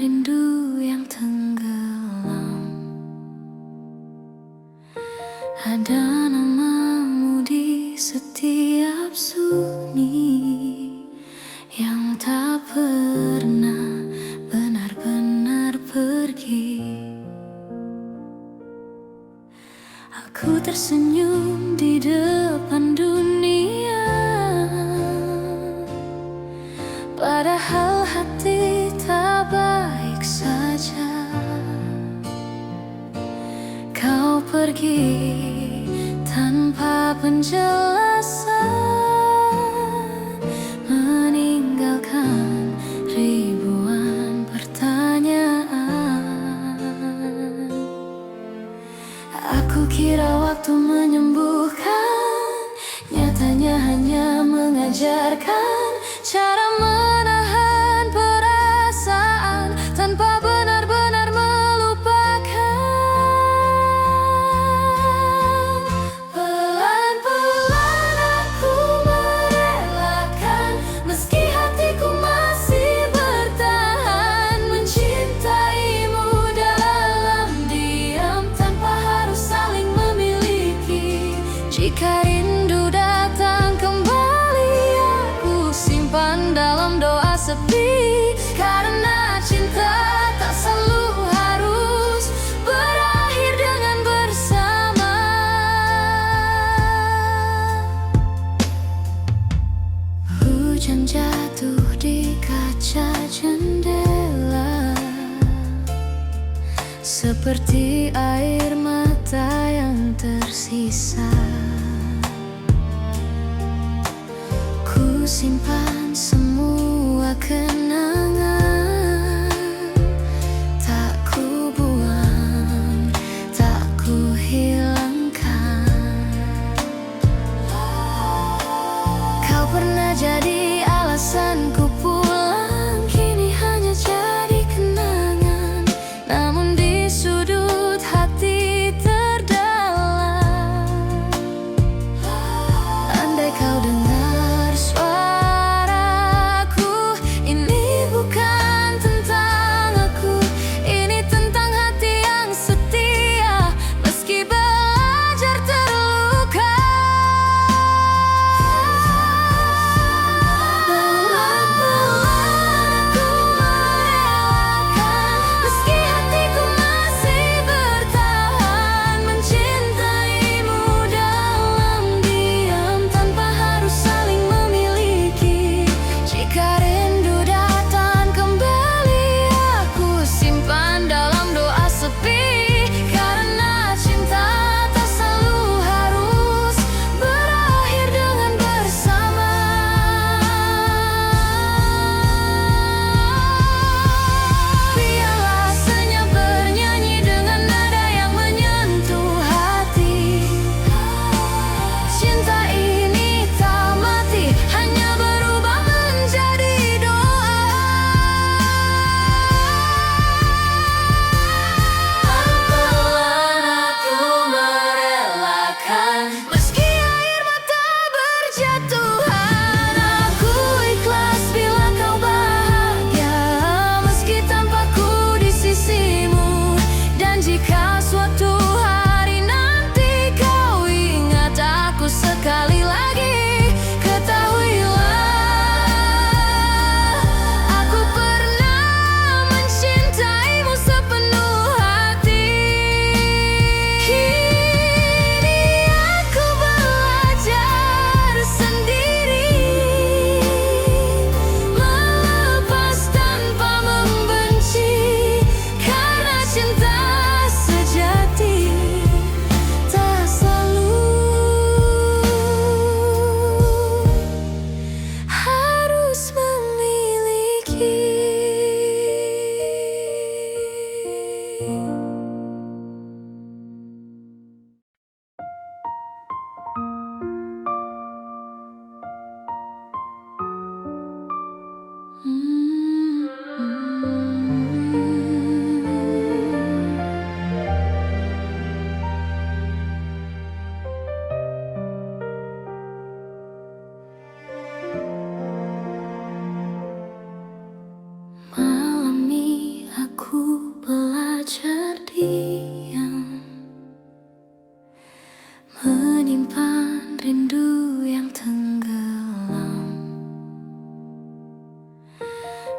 rindu yang tenggelam. Ada namamu di setiap sunyi yang tak pernah benar-benar pergi. Aku tersenyum di depan dunia, padahal hati tak baik saja. Kau pergi tanpa penjelasan, meninggalkan ribuan pertanyaan. Aku kira waktu menyembuhkan, nyatanya hanya mengajarkan cara menahan perasaan tanpa benar-benar melupakan. Pelan-pelan aku merelakan, meski hatiku masih bertahan, mencintaimu dalam diam tanpa harus saling memiliki. Jika rindu datang kembali, aku simpan dalam doa sepi, karena cinta tak selalu harus berakhir dengan bersama. Hujan jatuh di kaca jendela, seperti air mata yang tersisa. Ku simpan semua kenangan, tak ku buang, tak ku hilangkan. Kau pernah jadi alasanku pulang, kini hanya jadi kenangan. Namun di sudut hati terdalam, andai kau dengar suaraku,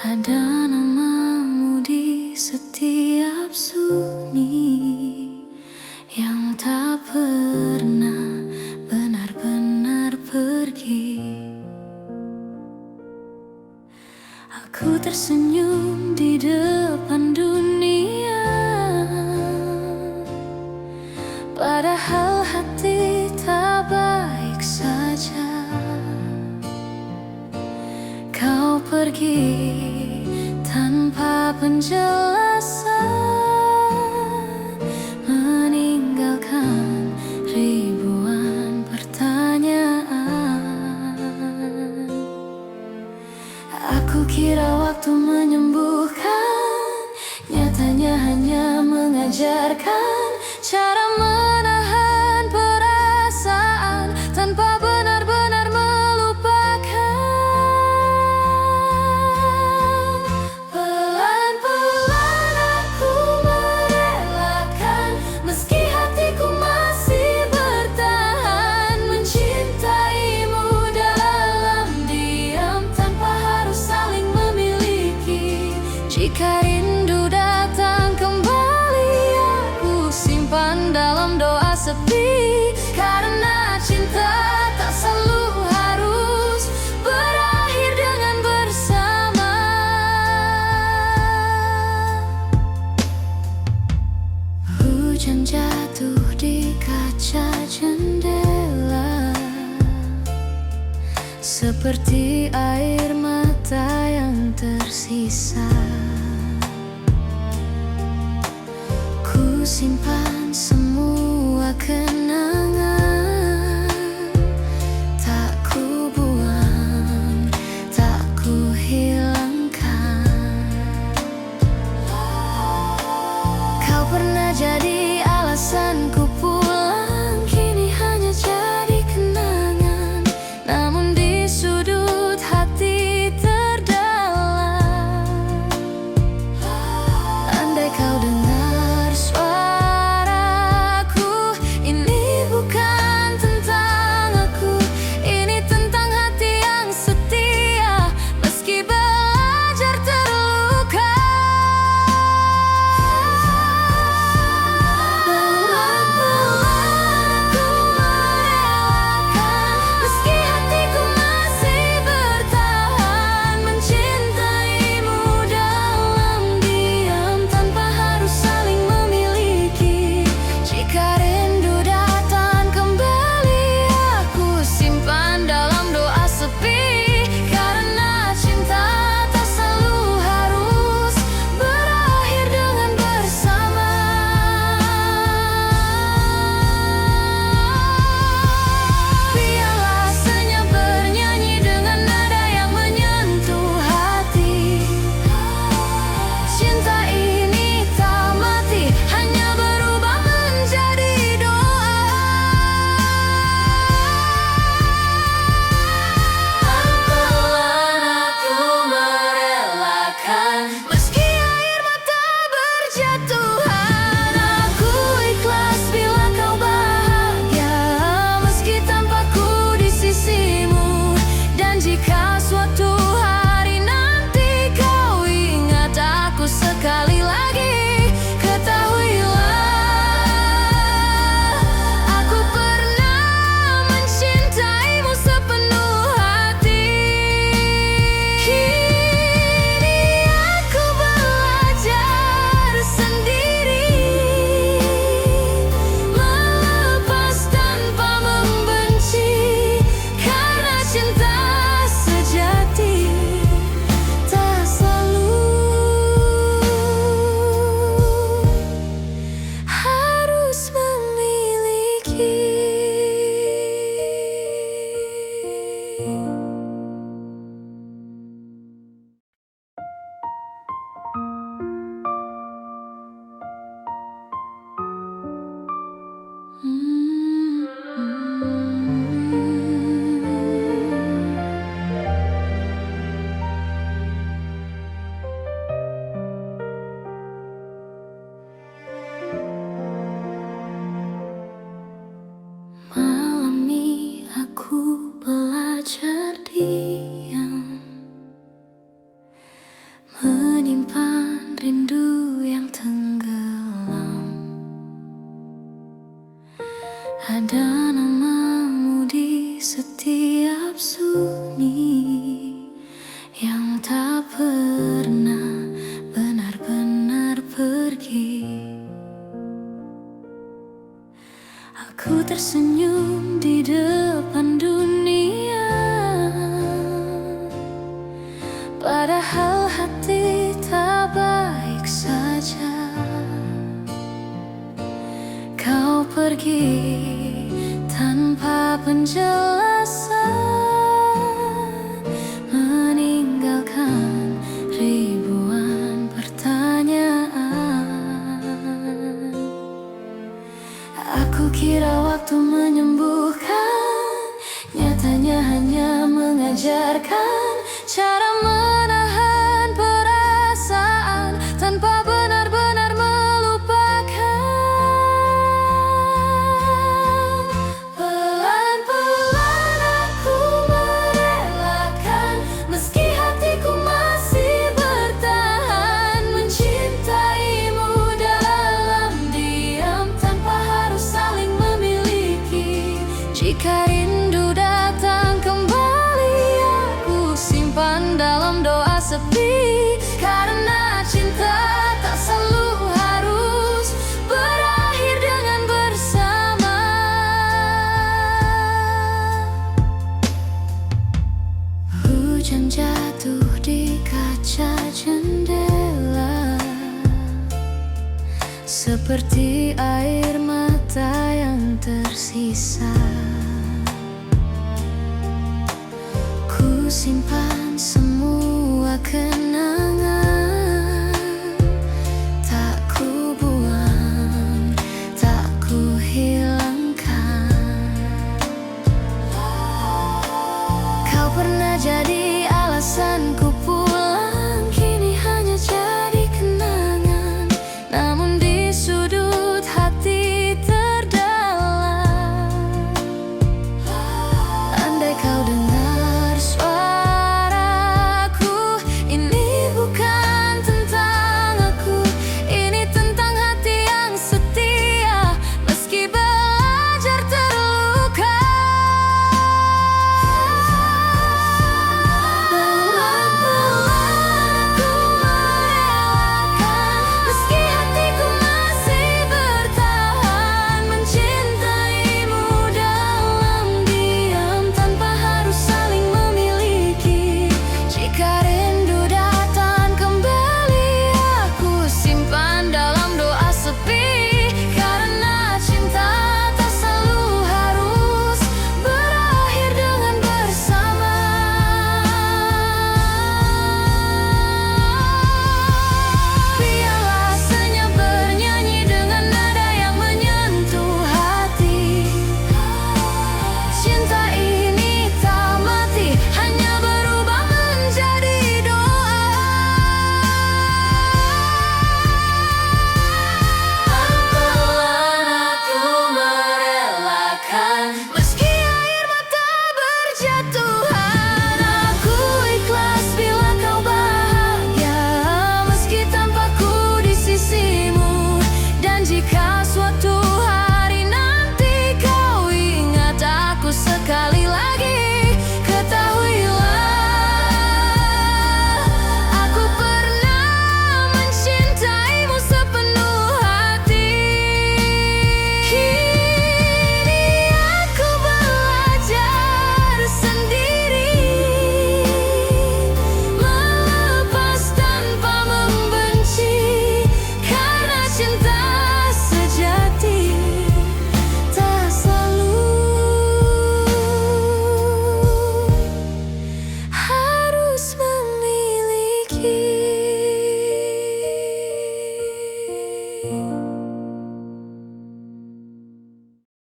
Ada namamu di setiap sunyi yang tak pernah benar-benar pergi. Aku tersenyum di depan dunia, padahal hati tak baik saja. Kau pergi tanpa penjelasan, meninggalkan ribuan pertanyaan. Aku kira waktu menyembuhkan, nyatanya hanya mengajarkan cara menahan perasaan tanpa benar-benar melupakan. Pelan-pelan aku merelakan, meski hatiku masih bertahan, mencintaimu dalam diam tanpa harus saling memiliki. Jika rindu datang kembali, aku simpan dalam doa sepi, karena cinta tak selalu harus berakhir dengan bersama. Hujan jatuh di kaca jendela, seperti air mata yang tersisa. Ku simpan semua kenangan, tak ku buang, tak ku hilangkan. Kau pernah jadi alasanku pulang, kini hanya jadi kenangan. Namun di sudut hati terdalam, menyimpan rindu yang tenggelam. Ada namamu di setiap sunyi yang tak pernah benar-benar pergi. Aku tersenyum di depan dunia, padahal hati tak baik saja. Kau pergi tanpa penjelasan, meninggalkan ribuan pertanyaan. Aku kira waktu menyembuhkan, nyatanya hanya mengajarkan cara menahan perasaan tanpa benar-benar melupakan. Pelan-pelan aku merelakan, meski hatiku masih bertahan, mencintaimu dalam diam tanpa harus saling memiliki. Jika rindu datang kembali, aku simpan dalam doa sepi, karena cinta tak selalu harus berakhir dengan bersama. Hujan jatuh di kaca jendela, seperti air mata yang tersisa. Ku simpan semua kenangan